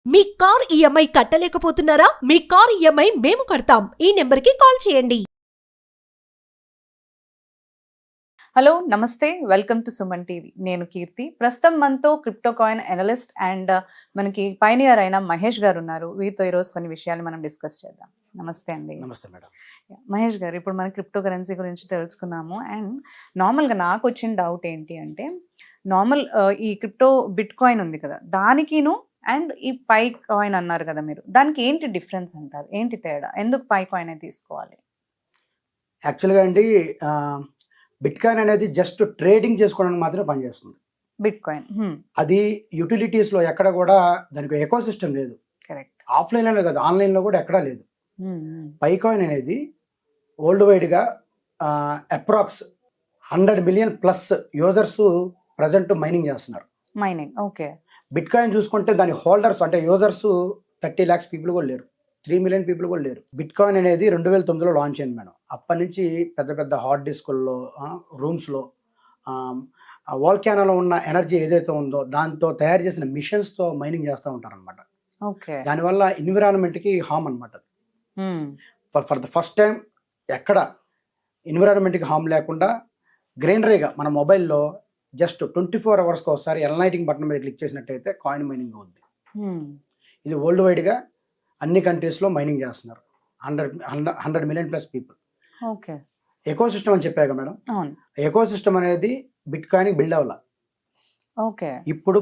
మీ car EMI కట్టలేకపోతున్నారా? మీ car EMI మేము కడతాం. ఈ నెంబర్కి కాల్ చేయండి. హలో నమస్తే, వెల్కమ్ టు సుమన్ టీవీ. నేను కీర్తి. ప్రస్తుతం మనతో క్రిప్టో కాయిన్ అనలిస్ట్ అండ్ మనకి పైనియర్ అయిన మహేష్ గారు ఉన్నారు. వీరితో ఈరోజు కొన్ని విషయాలు మనం డిస్కస్ చేద్దాం. నమస్తే అండి. నమస్తే మేడం. మహేష్ గారు, ఇప్పుడు మనం క్రిప్టో కరెన్సీ గురించి తెలుసుకున్నాము. అండ్ నార్మల్గా నాకు వచ్చిన డౌట్ ఏంటి అంటే, ఈ క్రిప్టో బిట్ కాయిన్ ఉంది కదా, దానికిను అండ్ ఈ పై కాయిన్ అన్నారు కదా మీరు, దానికి ఏంటి డిఫరెన్స్ అంటారు? ఏంటి తేడా? ఎందుకు పై కాయిన్ తీసుకోవాలి? యాక్చువల్గా అండి, బిట్ కాయిన్ అనేది జస్ట్ ట్రేడింగ్ చేసుకోవడానికి మాత్రమే పనిచేస్తుంది. బిట్ కాయిన్ అది యూటిలిటీస్లో ఎక్కడ కూడా దానికి ఎకో సిస్టమ్ లేదు. కరెక్ట్. ఆఫ్లైన్లో కాదు, ఆన్లైన్లో కూడా ఎక్కడా లేదు. పై కాయిన్ అనేది వరల్డ్ వైడ్గా approx 100 million plus users present mining చేస్తున్నారు. Mining, okay. బిట్ కాయిన్ చూసుకుంటే దాని హోల్డర్స్ అంటే యూజర్స్ 30 lakhs పీపుల్ కూడా లేరు, 3 million పీపుల్ కూడా లేరు. బిట్ కాయిన్ అనేది 2009లో లాంచ్ అయింది మేడం. అప్పటి నుంచి పెద్ద పెద్ద హార్డ్ డిస్కుల్లో, రూమ్స్లో, వాల్కానోలో ఉన్న ఎనర్జీ ఏదైతే ఉందో దాంతో తయారు చేసిన మిషన్స్తో మైనింగ్ చేస్తూ ఉంటారనమాట. ఓకే. దానివల్ల ఎన్విరాన్మెంట్కి హామ్ అనమాట. ఫర్ ద ఫస్ట్ టైం ఎక్కడ ఎన్విరాన్మెంట్కి హామ్ లేకుండా గ్రైండరీగా మన మొబైల్లో జస్ట్ 24 hours ఒకసారి ఎన్లైటింగ్ బటన్ మీద క్లిక్ చేసినట్టయితే కాయిన్ మైనింగ్ అవుద్ది. ఇది వరల్డ్ వైడ్గా అన్ని కంట్రీస్లో మైనింగ్ చేస్తున్నారు. 100 million plus people. Okay. Eco system అని చెప్పాక మేడం, ఎకో సిస్టమ్ అనేది బిట్ కాయిన్కి బిల్డ్ అవ్వాల. ఓకే. ఇప్పుడు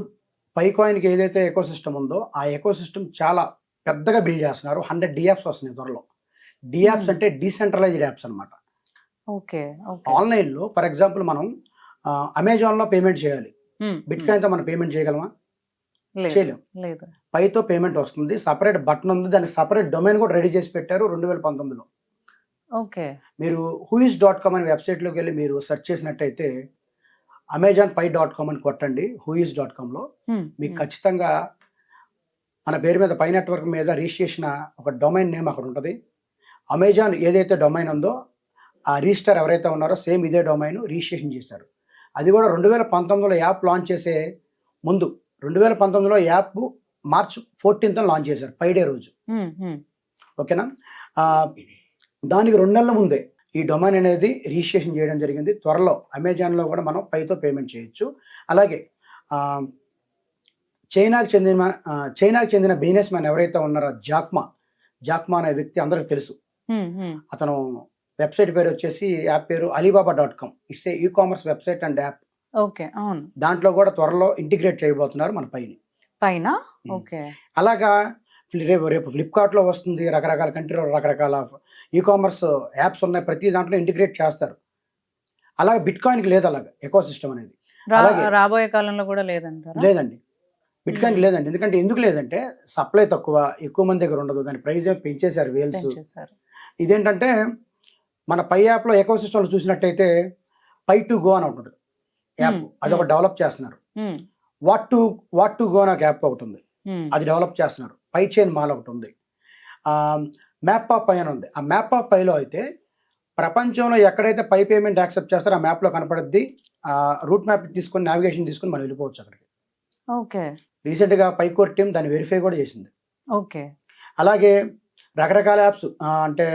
పై కాయిన్కి ఏదైతే ఎకో సిస్టమ్ ఉందో ఆ ఎకో సిస్టమ్ చాలా పెద్దగా బిల్డ్ చేస్తున్నారు. 100 DApps వస్తున్నాయి త్వరలో. DApps అంటే డీసెంట్రలైజ్డ్ యాప్స్ అనమాట. ఓకే. ఆన్లైన్లో ఫర్ ఎగ్జాంపుల్ మనం అమెజాన్లో పేమెంట్ చేయాలి, బిట్ కాయిన్తో మనం పేమెంట్ చేయగలమా? చేయలేం. పైతో పేమెంట్ వస్తుంది, సపరేట్ బటన్ ఉంది, దానికి సపరేట్ డొమైన్ కూడా రెడీ చేసి పెట్టారు 2019లో. ఓకే. మీరు whois.com అనే వెబ్సైట్లోకి వెళ్ళి మీరు సెర్చ్ చేసినట్టయితే amazonpay.com అని కొట్టండి. whois.comలో మీకు ఖచ్చితంగా మన పేరు మీద పై నెట్వర్క్ మీద రిజిస్ట్రేషన్ ఒక డొమైన్ నేమ్ అక్కడ ఉంటుంది. అమెజాన్ ఏదైతే డొమైన్ ఉందో ఆ రిజిస్టర్ ఎవరైతే ఉన్నారో సేమ్ ఇదే డొమైన్ రిజిస్ట్రేషన్ చేశారు. అది కూడా 2019లో యాప్ లాంచ్ చేసే ముందు, 2019లో యాప్ March 14th లాంచ్ చేశారు, పైడే రోజు. ఓకేనా? దానికి 2 నెలల ముందే ఈ డొమైన్ అనేది రిజిస్ట్రేషన్ చేయడం జరిగింది. త్వరలో అమెజాన్లో కూడా మనం పైతో పేమెంట్ చేయొచ్చు. అలాగే చైనాకి చెందిన బిజినెస్ మ్యాన్ ఎవరైతే ఉన్నారో జాక్మా అనే వ్యక్తి అందరికి తెలుసు. అతను వెబ్సైట్ పేరు వచ్చేసి, యాప్ పేరు alibaba.com. It's a e-commerce website and app. Okay, అవును. దాంట్లో కూడా త్వరలో ఇంటిగ్రేట్ చేయబోతున్నారు మన పైన. ఓకే. అలాగా రేపు ఫ్లిప్కార్ట్లో వస్తుంది, రకరకాల కంట్రీలో రకరకాల ఈ-కామర్స్ యాప్స్ ఉన్నాయి, ప్రతి దాంట్లో ఇంటిగ్రేట్ చేస్తారు. అలాగే బిట్ కాయిన్కి లేదు అలాగా ఎకో సిస్టమ్ అనేది. రాబోయే కాలంలో కూడా లేదండి. బిట్ కాయిన్కి లేదండి. ఎందుకు లేదంటే సప్లై ఎక్కువ మంది దగ్గర ఉండదు, దాని ప్రైస్ పెంచేశారు వేల్స్. ఇదేంటంటే మన పై యాప్లో ఎకో సిస్టమ్లో చూసినట్టయితే పై టు గో అని ఉంటుంది యాప్, అది ఒక డెవలప్ చేస్తున్నారు. వాట్ టు గో నాకు యాప్ ఒకటి ఉంది, అది డెవలప్ చేస్తున్నారు. పై చైన్ మాల్ ఒకటి ఉంది, మ్యాప్ ఆఫ్ పై అని ఉంది. ఆ మ్యాప్ ఆఫ్ పైలో అయితే ప్రపంచంలో ఎక్కడైతే పై పేమెంట్ యాక్సెప్ట్ చేస్తారో ఆ మ్యాప్లో కనపడుద్ది. రూట్ మ్యాప్ తీసుకొని నావిగేషన్ తీసుకొని మనం వెళ్ళిపోవచ్చు అక్కడికి. ఓకే. రీసెంట్గా పైకోర్ టీం దాన్ని వెరిఫై కూడా చేసింది. ఓకే. అలాగే రకరకాల యాప్స్, అంటే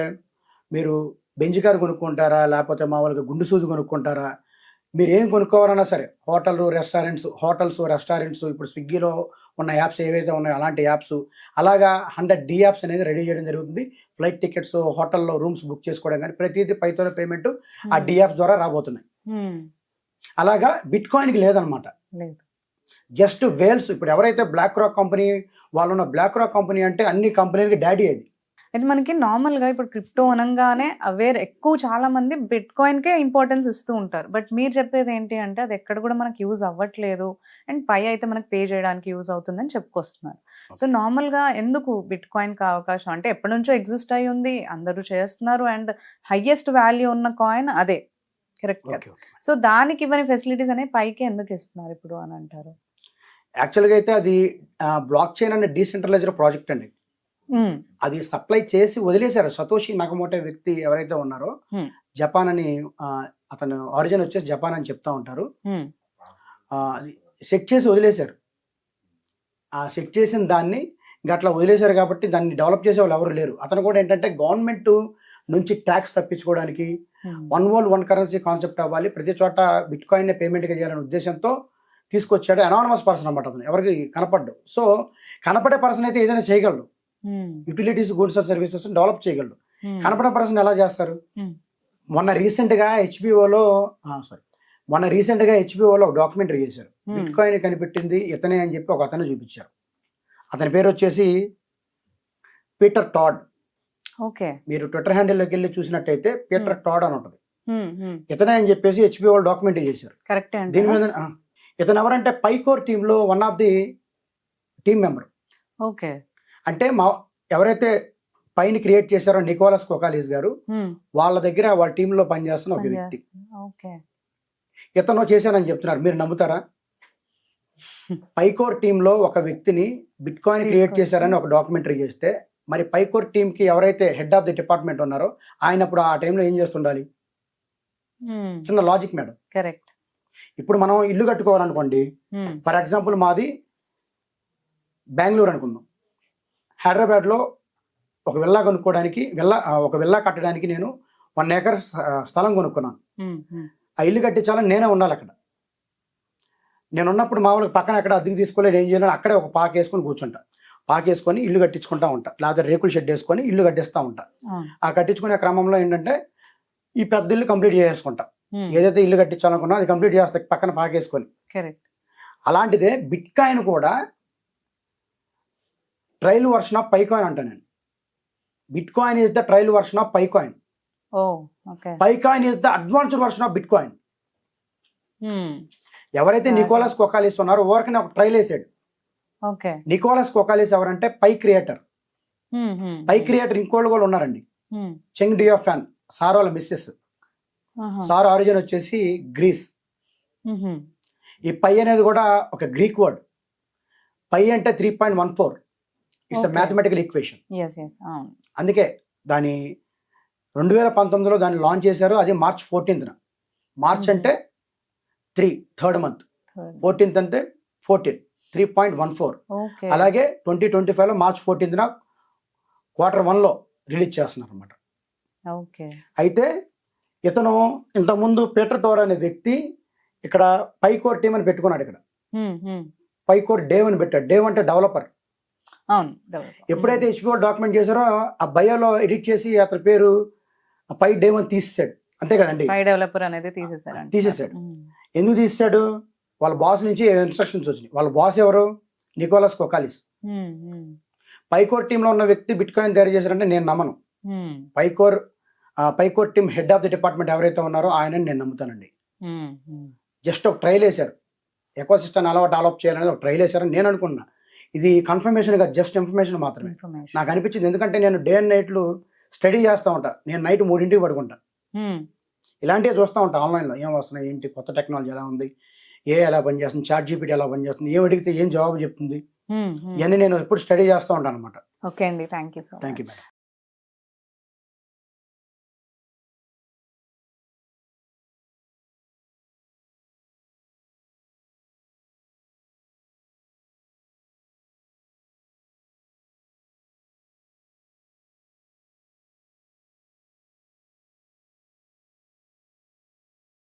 మీరు బెంజ్ కార్ కొనుక్కుంటారా, లేకపోతే మామూలుగా గుండు సూది కొనుక్కుంటారా, మీరు ఏం కొనుక్కోవాలన్నా సరే, హోటల్స్ రెస్టారెంట్స్ ఇప్పుడు స్విగ్గీలో ఉన్న యాప్స్ ఏవైతే ఉన్నాయో అలాంటి యాప్స్, అలాగా 100 DApps అనేది రెడీ చేయడం జరుగుతుంది. ఫ్లైట్ టికెట్స్, హోటల్లో రూమ్స్ బుక్ చేసుకోవడం కానీ ప్రతిదీ పైతోనే పేమెంట్ ఆ DApps ద్వారా రాబోతున్నాయి. అలాగా బిట్ కాయిన్కి లేదనమాట. Just whales. ఇప్పుడు ఎవరైతే బ్లాక్ రాక్ కంపెనీ వాళ్ళు ఉన్న, బ్లాక్ రాక్ కంపెనీ అంటే అన్ని కంపెనీలకి డాడీ అది. అయితే మనకి నార్మల్గా ఇప్పుడు క్రిప్టో అనగానే ఎక్కువ చాలా మంది బిట్ కాయిన్కే ఇంపార్టెన్స్ ఇస్తూ ఉంటారు. బట్ మీరు చెప్పేది ఏంటి అంటే అది ఎక్కడ కూడా మనకి యూజ్ అవ్వట్లేదు, అండ్ పై అయితే మనకి పే చేయడానికి యూజ్ అవుతుందని చెప్పుకొస్తున్నారు. సో నార్మల్గా ఎందుకు బిట్ కాయిన్కి అవకాశం? అంటే ఎప్పటి నుంచో ఎగ్జిస్ట్ అయి ఉంది, అందరూ చేస్తున్నారు, అండ్ హైయెస్ట్ వాల్యూ ఉన్న కాయిన్ అదే, కరెక్ట్? సో దానికి ఇవన్నీ ఫెసిలిటీస్ అనేవి పైకి ఎందుకు ఇస్తున్నారు ఇప్పుడు అని అంటారు? యాక్చువల్గా అయితే అది బ్లాక్ చైన్ అనే డీసెంట్రలైజ్డ్ ప్రాజెక్ట్ అండి. అది సప్లై చేసి వదిలేశారు. సతోషి నకమోటో వ్యక్తి ఎవరైతే ఉన్నారో, జపాన్ అని, అతను ఆరిజిన్ వచ్చేసి జపాన్ అని చెప్తా ఉంటారు. అది సెట్ చేసి వదిలేశారు. ఆ సెట్ చేసిన దాన్ని ఇంకా అట్లా వదిలేశారు కాబట్టి దాన్ని డెవలప్ చేసే వాళ్ళు ఎవరు లేరు. అతను కూడా ఏంటంటే గవర్నమెంట్ నుంచి ట్యాక్స్ తప్పించుకోవడానికి one world one currency concept అవ్వాలి, ప్రతి చోట బిట్ కాయిన్ పేమెంట్గా చేయాలనే ఉద్దేశంతో తీసుకొచ్చాడు. అనానమస్ పర్సన్ అనమాట అతను, ఎవరికి కనపడ్డు. సో కనపడే పర్సన్ అయితే ఏదైనా చేయగలడు, utilities goods and services develop చేయగలడు. కనపడే పర్సన్ ఎలా చేస్తారు? మొన్న రీసెంట్గా హెచ్బిఓలో ఒక డాక్యుమెంటరీ చేశారు. బిట్ కాయిన్ కనిపెట్టింది ఇతనే అని చెప్పి ఒక అతను చూపించారు. అతని పేరు వచ్చేసి పీటర్ టాడ్. ఓకే, మీరు ట్విట్టర్ హ్యాండిల్లోకి వెళ్ళి చూసినట్టయితే పీటర్ టాడ్ అని ఉంటుంది. ఇతనే అని చెప్పేసి హెచ్బిఓ డాక్యుమెంటరీ చేశారు. కరెక్ట్. దీని మీద ఇతను ఎవరంటే పైకోర్ టీంలో one of the team member. Okay, అంటే ఎవరైతే పైని క్రియేట్ చేశారో నికోలస్ కొకాలిస్ గారు, వాళ్ళ దగ్గర వాళ్ళ టీంలో పనిచేస్తున్న ఒక వ్యక్తి. ఇతను చేశానని చెప్తున్నారు, మీరు నమ్ముతారా? పైకోర్ టీంలో ఒక వ్యక్తిని బిట్ కాయిన్ క్రియేట్ చేశారని ఒక డాక్యుమెంటరీ చేస్తే, మరి పైకోర్ టీంకి ఎవరైతే హెడ్ ఆఫ్ ది డిపార్ట్మెంట్ ఉన్నారో ఆయన అప్పుడు ఆ టైంలో ఏం చేస్తుండాలి? చిన్న లాజిక్ మేడం. కరెక్ట్. ఇప్పుడు మనం ఇల్లు కట్టుకోవాలనుకోండి, ఫర్ ఎగ్జాంపుల్ మాది బెంగళూరు అనుకుందాం. హైదరాబాద్లో ఒక విల్లా కొనుక్కోవడానికి ఒక విల్లా కట్టడానికి నేను 1 acre స్థలం కొనుక్కున్నాను. ఆ ఇల్లు కట్టించాలని నేనే ఉండాలి అక్కడ. నేను ఉన్నప్పుడు మామూలుగా పక్కన ఎక్కడ అద్దెకి తీసుకోలేదు, ఏం చేయాలని అక్కడే ఒక పాక వేసుకొని కూర్చుంటా. పాక వేసుకొని ఇల్లు కట్టించుకుంటా ఉంటా, లేకపోతే రేకుల షెడ్ వేసుకొని ఇల్లు కట్టిస్తూ ఉంటా. ఆ కట్టించుకునే క్రమంలో ఏంటంటే ఈ పెద్ద ఇల్లు కంప్లీట్ చేసుకుంటా. ఏదైతే ఇల్లు కట్టించాలనుకున్నా అది కంప్లీట్ చేస్తా పక్కన పాకేసుకొని. అలాంటిదే బిట్ కాయిన్ కూడా ట్రయల్ వర్షన్ ఆఫ్ పైకాయిన్ అంటా నేను. Bit coin is the trial version of పైకాయిన్. పైకాయిన్ is the advanced version of bit coin. ఎవరైతే నికోలస్ కొకాలిస్ ఉన్నారో ఓవర్కనే ఒక ట్రయల్ వేసాడు. నికోలస్ కొకాలిస్ ఎవరంటే పై క్రియేటర్. పై క్రియేటర్ ఇంకోళ్ళు కూడా ఉన్నారండి, చెంగ్ డియోఫాన్, సార్ వాళ్ళ మిస్సెస్. సార్ ఆరిజిన్ వచ్చేసి గ్రీస్. ఈ పై అనేది కూడా ఒక గ్రీక్ వర్డ్. పై అంటే 3.14. It's mathematical equation. అందుకే దాని 2019లో దాన్ని లాంచ్ చేశారు. అది March 14th. మార్చ్ అంటే 3, థర్డ్ మంత్. 14th అంటే 14, 3.14. అలాగే 2025లో March 14th Q1లో రిలీజ్ చేస్తున్నారు అనమాట. అయితే ఇతను ఇంతకుముందు పీటర్ టోర్ అనే వ్యక్తి ఇక్కడ పైకోర్ టీమ్ అని పెట్టుకున్నాడు. ఇక్కడ పైకోర్ డేవ్ అని పెట్టాడు. డేవ్ అంటే డెవలపర్. ఎప్పుడైతే హెచ్బిఓ డాక్యుమెంట్ చేశారో ఆ బయోలో ఎడిట్ చేసి అతని పేరు పై డేవ్ అని తీసేసాడు. అంతే కదండి, డెవలపర్ అనేది తీసేసాడు. ఎందుకు తీసేసాడు? వాళ్ళ బాస్ నుంచి ఇన్స్ట్రక్షన్స్ వచ్చినాయి. వాళ్ళ బాస్ ఎవరు? నికోలస్ కొకాలిస్. పైకోర్ టీంలో ఉన్న వ్యక్తి బిట్ కాయిన్ తయారు చేశారంటే నేను నమ్మను. Pi core team head of the department ఎవరైతే ఉన్నారో ఆయనని నేను నమ్ముతానండి. జస్ట్ ఒక ట్రయల్ వేశారు, ఎకో సిస్టమ్ అలా డెవలప్ చేయాలనేది ఒక ట్రయల్ వేశారని నేను అనుకున్నా. ఇది కన్ఫర్మేషన్ గా జస్ట్ ఇన్ఫర్మేషన్ మాత్రమే నాకు అనిపించింది. ఎందుకంటే నేను డే అండ్ నైట్లు స్టడీ చేస్తూ ఉంటా. నేను నైట్ 3ంటికి పడుకుంటా. ఇలాంటివి చూస్తూ ఉంటా ఆన్లైన్లో, ఏం వస్తున్నాయి, ఏంటి కొత్త టెక్నాలజీ ఎలా ఉంది, ఎలా పనిచేస్తుంది, చాట్ జీపీటీ ఎలా పనిచేస్తుంది, ఏం అడిగితే ఏం జవాబు చెప్తుంది, ఇవన్నీ నేను ఎప్పుడు స్టడీ చేస్తూ ఉంటాను అనమాట. ఓకే అండి, థ్యాంక్ యూ మేడం.